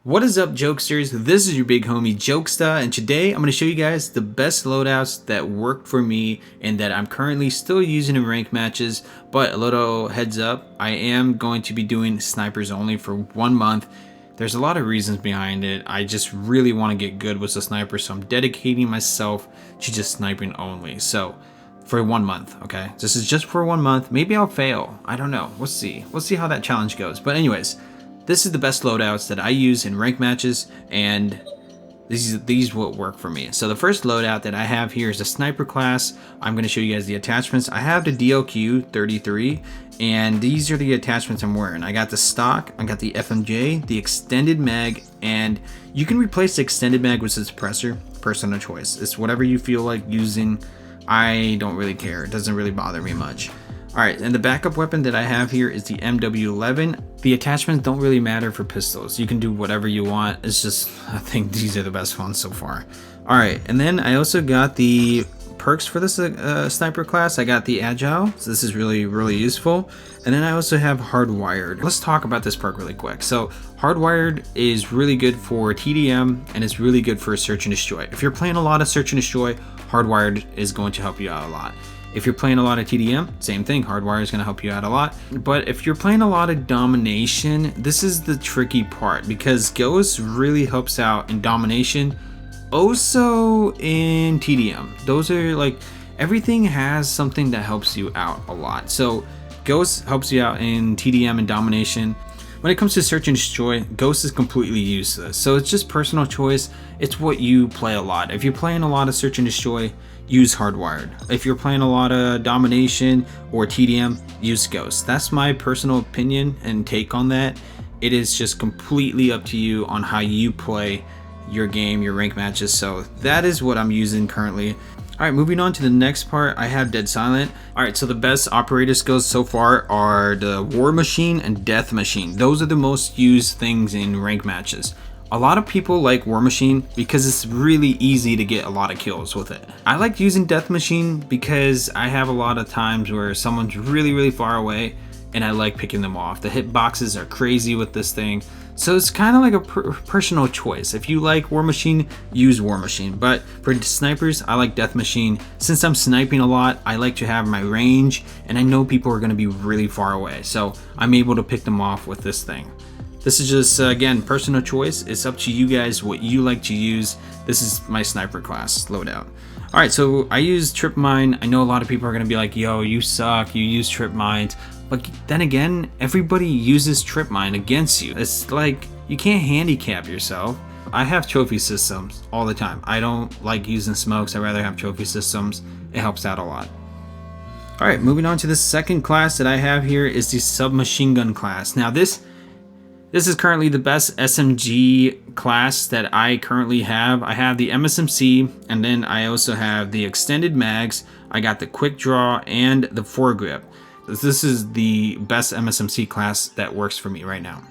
What is up, jokesters? This is your big homie Jokesta, and today I'm going to show you guys the best loadouts that worked for me and that I'm currently still using in ranked matches. But a little heads up, I am going to be doing snipers only for 1 month. There's a lot of reasons behind it. I just really want to get good with the sniper, so I'm dedicating myself to just sniping only. So for 1 month, okay? This is just for 1 month. Maybe I'll fail. I don't know. We'll see. We'll see how that challenge goes. But anyways, this is the best loadouts that I use in ranked matches, and these will work for me. So the first loadout that I have here is a sniper class. I'm going to show you guys the attachments. I have the DLQ 33, and these are the attachments I'm wearing. I got the stock, I got the FMJ, the extended mag, and you can replace the extended mag with a suppressor. Personal choice. It's whatever you feel like using. I don't really care. It doesn't really bother me much. Alright, and the backup weapon that I have here is the MW11. The attachments don't really matter for pistols. You can do whatever you want. It's just, I think these are the best ones so far. Alright, and then I also got the perks for this sniper class. I got the Agile, so this is really useful. And then I also have Hardwired. Let's talk about this perk really quick. So Hardwired is really good for TDM, and it's really good for Search and Destroy. If you're playing a lot of Search and Destroy, Hardwired is going to help you out a lot. If you're playing a lot of TDM, same thing, Hardwire is going to help you out a lot. But if you're playing a lot of Domination, this is the tricky part, because Ghost really helps out in Domination, also in TDM. Those are like, everything has something that helps you out a lot. So Ghost helps you out in TDM and Domination. When it comes to Search and Destroy, Ghost is completely useless. So it's just personal choice. It's what you play a lot. If you're playing a lot of Search and Destroy, use Hardwired. If you're playing a lot of Domination or TDM, use Ghost. That's my personal opinion and take on that. It is just completely up to you on how you play your game, your rank matches. So that is what I'm using currently. Alright, moving on to the next part, I have Dead Silent. Alright, so the best operator skills so far are the War Machine and Death Machine. Those are the most used things in rank matches. A lot of people like War Machine because it's really easy to get a lot of kills with it. I like using Death Machine because I have a lot of times where someone's really far away and I like picking them off. The hitboxes are crazy with this thing. So it's kind of like a personal choice. If you like War Machine, use War Machine. But for snipers, I like Death Machine. Since I'm sniping a lot, I like to have my range, and I know people are going to be really far away. So I'm able to pick them off with this thing. This is just, again, personal choice. It's up to you guys what you like to use. This is my sniper class loadout. Alright, so I use Trip Mine. I know a lot of people are going to be like, yo, you suck, you use Trip Mines. But then again, everybody uses Trip Mine against you. It's like, you can't handicap yourself. I have trophy systems all the time. I don't like using smokes. I'd rather have trophy systems. It helps out a lot. Alright, moving on to the second class that I have here is the Submachine Gun class. Now this is currently the best SMG class that I currently have. I have the MSMC, and then I also have the extended mags. I got the quick draw and the foregrip. This is the best MSMC class that works for me right now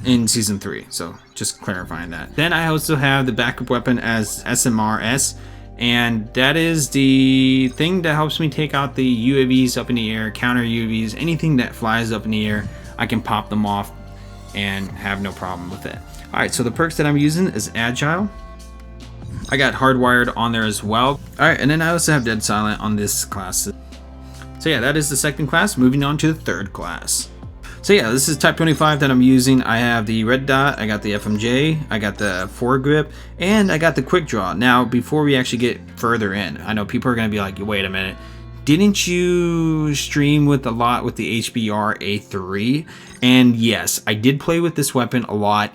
in Season 3, so just clarifying that. Then I also have the backup weapon as SMRS, and that is the thing that helps me take out the UAVs up in the air, counter UAVs, anything that flies up in the air. I can pop them off and have no problem with it. Alright, so the perks that I'm using is Agile. I got Hardwired on there as well. Alright, and then I also have Dead Silent on this class. So yeah, that is the second class. Moving on to the third class. So yeah, this is Type 25 that I'm using. I have the red dot, I got the FMJ, I got the foregrip, and I got the quick draw. Now, before we actually get further in, I know people are going to be like, wait a minute, didn't you stream with a lot with the HBR A3? And yes, I did play with this weapon a lot.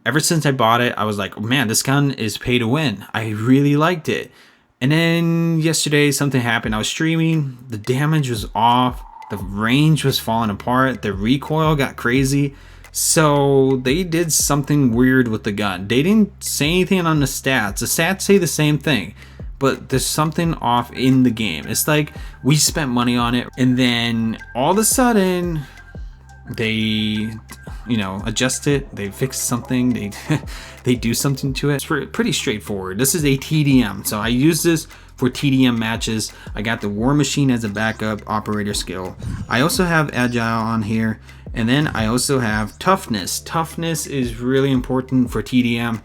Ever since I bought it, I was like, man, this gun is pay to win. I really liked it. And then yesterday something happened. I was streaming, the damage was off, the range was falling apart, the recoil got crazy. So they did something weird with the gun. They didn't say anything on the stats. The stats say the same thing, but there's something off in the game. It's like we spent money on it, and then all of a sudden they adjust it, they fix something, they do something to it. It's pretty straightforward. This is a TDM, so I use this for TDM matches. I got the War Machine as a backup operator skill. I also have Agile on here, And then I also have toughness. Toughness is really important for TDM.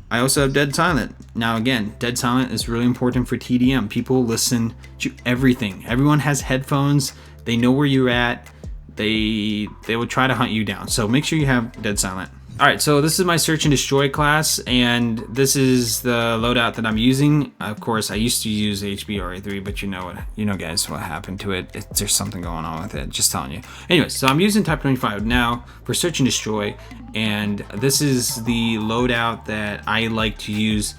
I also have dead silent. Now again, dead silent is really important for TDM. People listen to everything. Everyone has headphones. They know where you're at. They will try to hunt you down. So make sure you have dead silent. All right, so this is my search and destroy class, and this is the loadout that I'm using. Of course, I used to use HBRA3, but you know guys, what happened to it. There's something going on with it, just telling you. Anyway, so I'm using Type 25 now for search and destroy, and this is the loadout that I like to use,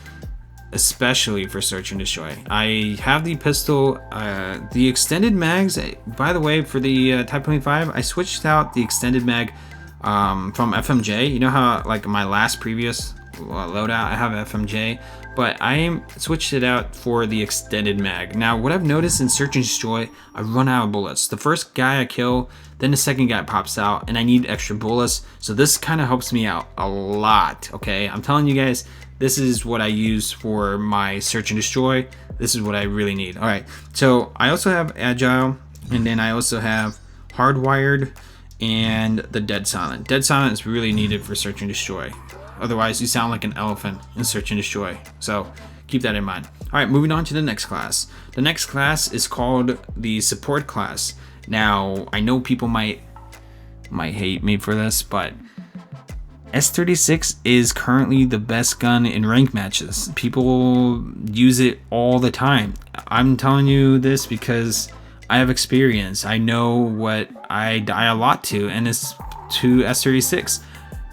especially for search and destroy. I have the pistol, the extended mags. By the way, for the Type 25, I switched out the extended mag from FMJ. You know how like my last previous loadout I have FMJ, but I switched it out for the extended mag. Now what I've noticed in search and destroy, I run out of bullets. The first guy I kill, then the second guy pops out, and I need extra bullets. So this kind of helps me out a lot. Okay, I'm telling you guys, this is what I use for my search and destroy. This is what I really need. All right, so I also have agile, and then I also have hardwired and the dead silent. Dead silent is really needed for search and destroy. Otherwise, you sound like an elephant in search and destroy. So keep that in mind. All right, moving on to the next class. The next class is called the support class. Now, I know people might hate me for this, but S36 is currently the best gun in rank matches. People use it all the time. I'm telling you this because I have experience. I know what I die a lot to, and it's to S36.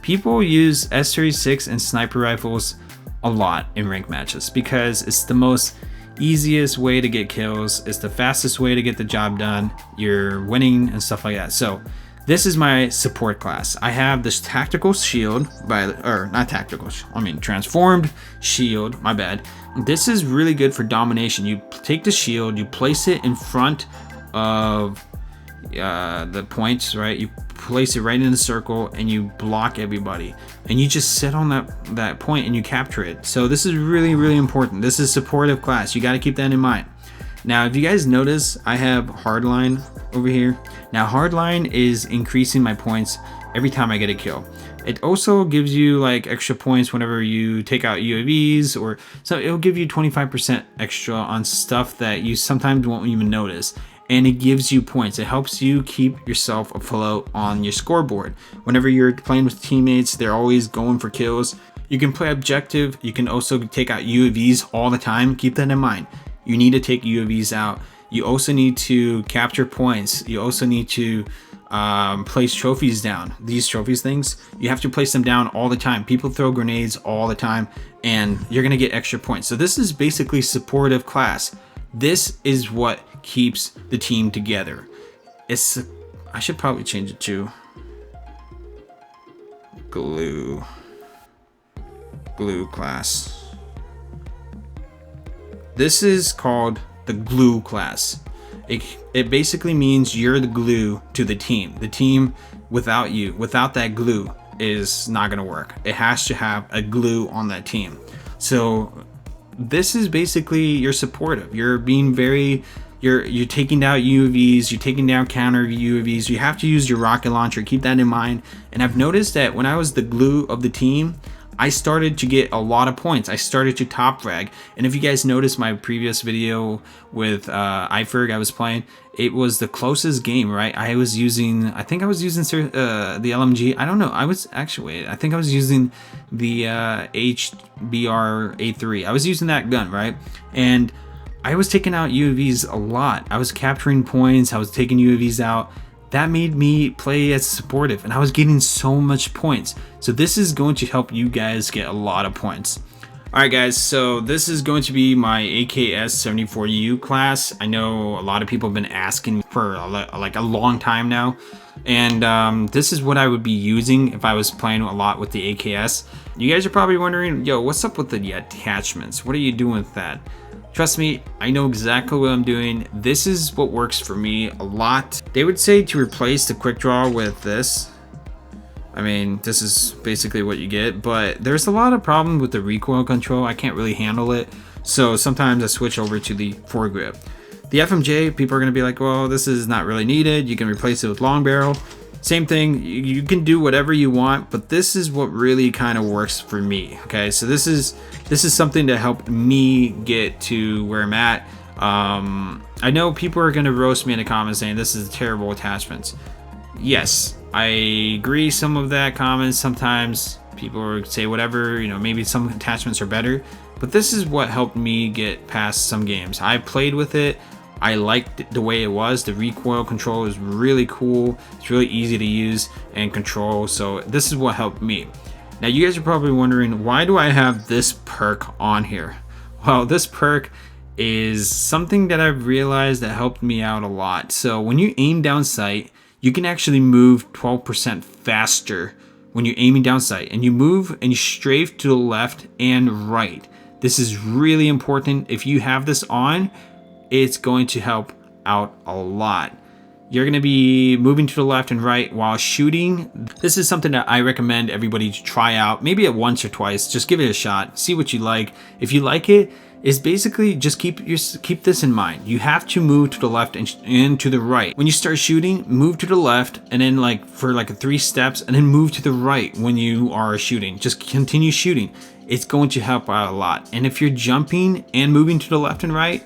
People use S36 and sniper rifles a lot in rank matches because it's the most easiest way to get kills. It's the fastest way to get the job done. You're winning and stuff like that. So this is my support class. I have this tactical shield transformed shield, my bad. This is really good for domination. You take the shield, you place it in front of the points, right? You place it right in the circle and you block everybody, and you just sit on that point and you capture it. So this is really, really important. This is supportive class. You got to keep that in mind. Now, if you guys notice, I have hardline over here. Now, hardline is increasing my points every time I get a kill. It also gives you like extra points whenever you take out UAVs, or so it'll give you 25% extra on stuff that you sometimes won't even notice. And it gives you points. It helps you keep yourself afloat on your scoreboard. Whenever you're playing with teammates, they're always going for kills. You can play objective. You can also take out UAVs all the time. Keep that in mind. You need to take UAVs out. You also need to capture points. You also need to place trophies down. These trophies things, you have to place them down all the time. People throw grenades all the time, and you're gonna get extra points. So this is basically supportive class. This is what keeps the team together. I should probably change it to glue class. This is called the glue class. It basically means you're the glue to the team. The team without you, without that glue, is not gonna work. It has to have a glue on that team. So this is basically you're supportive. You're being very, you're taking down UAVs, you're taking down counter UAVs. You have to use your rocket launcher. Keep that in mind. And I've noticed that when I was the glue of the team, I started to get a lot of points. I started to top frag. And if you guys noticed my previous video with iFerg I was playing, it was the closest game, right? I think I was using the LMG. I don't know. I think I was using the HBR-A3. I was using that gun, right? And I was taking out UAVs a lot. I was capturing points. I was taking UAVs out. That made me play as supportive, and I was getting so much points. So this is going to help you guys get a lot of points. All right, guys, so this is going to be my AKS-74U class. I know a lot of people have been asking for like a long time now, and this is what I would be using if I was playing a lot with the AKS. You guys are probably wondering, yo, what's up with the attachments? What are you doing with that? Trust me, I know exactly what I'm doing. This is what works for me a lot. They would say to replace the quick draw with this. I mean, this is basically what you get, but there's a lot of problems with the recoil control. I can't really handle it. So sometimes I switch over to the foregrip. The FMJ, people are gonna be like, well, this is not really needed. You can replace it with long barrel. Same thing, you can do whatever you want, but this is what really kind of works for me. Okay, so this is something that helped me get to where I'm at. I know people are gonna roast me in the comments saying this is terrible attachments. Yes, I agree. Some of that comments, sometimes people will say whatever, you know, maybe some attachments are better, but this is what helped me get past some games. I played with it. I liked the way it was. The recoil control is really cool. It's really easy to use and control. So this is what helped me. Now you guys are probably wondering, why do I have this perk on here? Well, this perk is something that I've realized that helped me out a lot. So when you aim down sight, you can actually move 12% faster when you're aiming down sight, and you move and you strafe to the left and right. This is really important. If you have this on, it's going to help out a lot. You're going to be moving to the left and right while shooting. This is something that I recommend everybody to try out, maybe at once or twice. Just give it a shot, see what you like. If you like it, is basically just keep this in mind. You have to move to the left and to the right. When you start shooting, move to the left, and then like for like 3 steps, and then move to the right when you are shooting. Just continue shooting. It's going to help out a lot. And if you're jumping and moving to the left and right,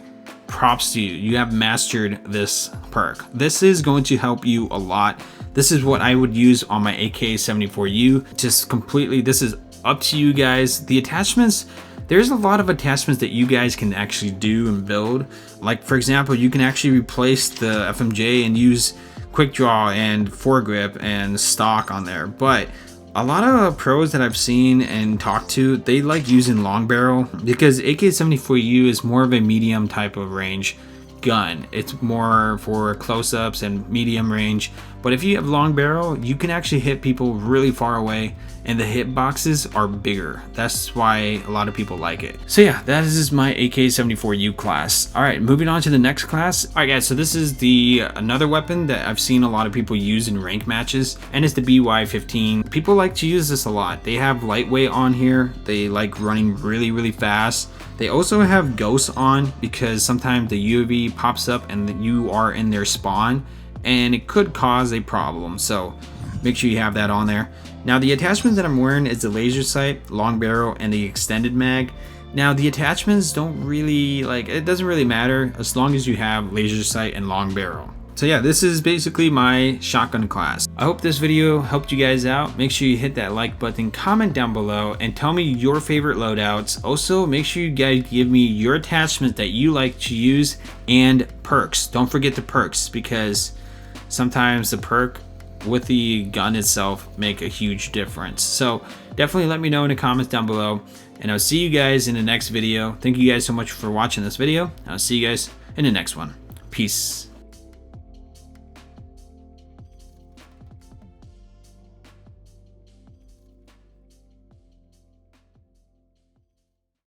props to you. You have mastered this perk. This is going to help you a lot. This is what I would use on my AK-74U. Just completely, this is up to you guys. The attachments, there's a lot of attachments that you guys can actually do and build. Like for example, you can actually replace the FMJ and use quick draw and foregrip and stock on there. But a lot of pros that I've seen and talked to, they like using long barrel because AK-74U is more of a medium type of range gun. It's more for close-ups and medium range. But if you have long barrel, you can actually hit people really far away, and the hit boxes are bigger. That's why a lot of people like it. So yeah, that is my AK-74U class. All right, moving on to the next class. All right guys, so this is another weapon that I've seen a lot of people use in rank matches, and it's the BY-15. People like to use this a lot. They have lightweight on here. They like running really fast. They also have ghosts on because sometimes the UAV pops up and you are in their spawn, and it could cause a problem. So make sure you have that on there. Now the attachment that I'm wearing is the laser sight, long barrel, and the extended mag. Now the attachments don't really, it doesn't really matter as long as you have laser sight and long barrel. So yeah, this is basically my shotgun class. I hope this video helped you guys out. Make sure you hit that like button, comment down below, and tell me your favorite loadouts. Also, make sure you guys give me your attachments that you like to use and perks. Don't forget the perks, because sometimes the perk with the gun itself make a huge difference. So definitely let me know in the comments down below, and I'll see you guys in the next video. Thank you guys so much for watching this video. I'll see you guys in the next one. Peace.